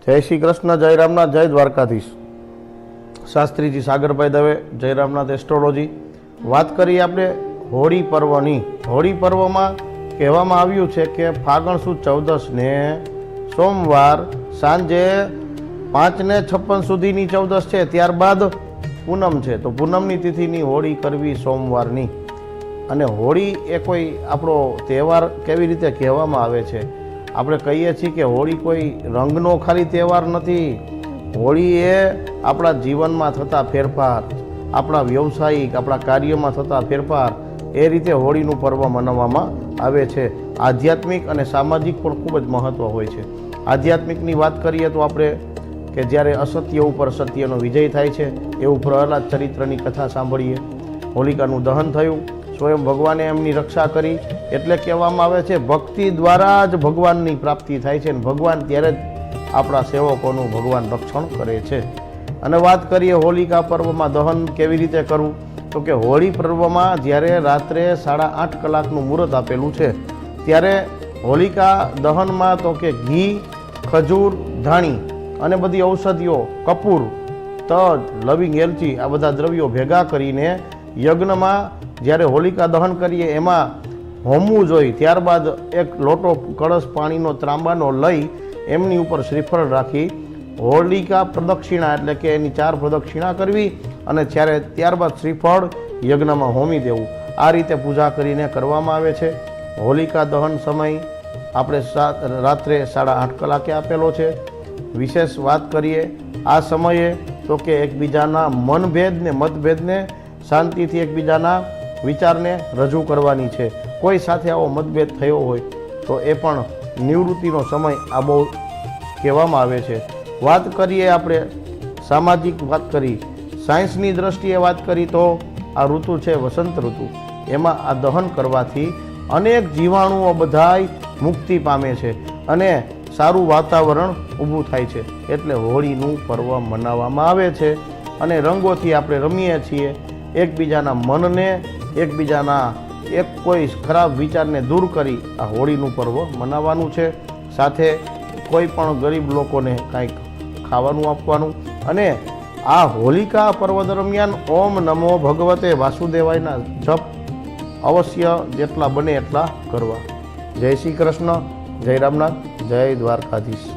જય શ્રી કૃષ્ણ, જય રામનાથ, જય દ્વારકાધીશ. શાસ્ત્રીજી સાગરભાઈ દવે, જય રામનાથ એસ્ટ્રોલોજી. વાત કરીએ આપણે હોળી પર્વની. હોળી પર્વમાં કહેવામાં આવ્યું છે કે ફાગણ સુદ 14ને સોમવાર સાંજે 5:56 સુધીની 14 છે, ત્યારબાદ પૂનમ છે. તો પૂનમની તિથિની હોળી કરવી સોમવારની. અને હોળી એ કોઈ આપણો તહેવાર કેવી રીતે કહેવામાં આવે છે? આપણે કહીએ છીએ કે હોળી કોઈ રંગનો ખાલી તહેવાર નથી. હોળી એ આપણા જીવનમાં થતા ફેરફાર, આપણા વ્યવસાયિક, આપણા કાર્યમાં થતા ફેરફાર, એ રીતે હોળીનું પર્વ મનાવવામાં આવે છે. આધ્યાત્મિક અને સામાજિક પણ ખૂબ જ મહત્ત્વ હોય છે. આધ્યાત્મિકની વાત કરીએ તો આપણે કે જ્યારે અસત્ય ઉપર સત્યનો વિજય થાય છે એવું પ્રહલાદ ચરિત્રની કથા સાંભળીએ. હોલિકાનું દહન થયું, સ્વયં ભગવાને એમની રક્ષા કરી, એટલે કહેવામાં આવે છે ભક્તિ દ્વારા જ ભગવાનની પ્રાપ્તિ થાય છે, અને ભગવાન ત્યારે જ આપણા સેવકોનું ભગવાન રક્ષણ કરે છે. અને વાત કરીએ હોલિકા પર્વમાં દહન કેવી રીતે કરવું, તો કે હોળી પર્વમાં જ્યારે રાત્રે 8:30 કલાકનું મુહૂર્ત આપેલું છે, ત્યારે હોલિકા દહનમાં તો કે ઘી, ખજૂર, ધાણી અને બધી ઔષધિઓ, કપૂર, તજ, લવિંગ, એલચી આ બધા દ્રવ્યો ભેગા કરીને યજ્ઞમાં જ્યારે હોલિકા દહન કરીએ એમાં હોમવું જોઈએ. ત્યારબાદ એક લોટો કળશ પાણીનો ત્રાંબાનો લઈ એમની ઉપર શ્રીફળ રાખી હોલિકા પ્રદક્ષિણા એટલે કે એની 4 પ્રદક્ષિણા કરવી, અને ત્યારબાદ શ્રીફળ યજ્ઞમાં હોમી દેવું. આ રીતે પૂજા કરીને કરવામાં આવે છે. હોલિકા દહન સમય આપણે રાત્રે 8:30 કલાકે આપેલો છે. વિશેષ વાત કરીએ આ સમયે તો કે એકબીજાના મનભેદને, મતભેદને શાંતિથી એકબીજાના વિચારને રજૂ કરવાની છે. કોઈ સાથે આવો મતભેદ થયો હોય તો એ પણ નિવૃત્તિનો સમય આ બહુ કહેવામાં આવે છે. વાત કરીએ આપણે સામાજિક, વાત કરી સાયન્સની દ્રષ્ટિએ વાત કરી તો આ ઋતુ છે વસંત ઋતુ. એમાં આ દહન કરવાથી અનેક જીવાણુઓ બધાય મુક્તિ પામે છે અને સારું વાતાવરણ ઊભું થાય છે. એટલે હોળીનું પર્વ મનાવવામાં આવે છે અને રંગોથી આપણે રમીએ છીએ. એકબીજાના મનને, એકબીજાના એક કોઈ ખરાબ વિચારને દૂર કરી આ હોળીનું પર્વ મનાવવાનું છે. સાથે કોઈ પણ ગરીબ લોકોને કાંઈક ખાવાનું આપવાનું. અને આ હોલિકા પર્વ દરમિયાન ઓમ નમો ભગવતે વાસુદેવાયના જપ અવશ્ય જેટલા બને એટલા કરવા. જય શ્રી કૃષ્ણ, જય રામનાથ, જય દ્વારકાધીશ.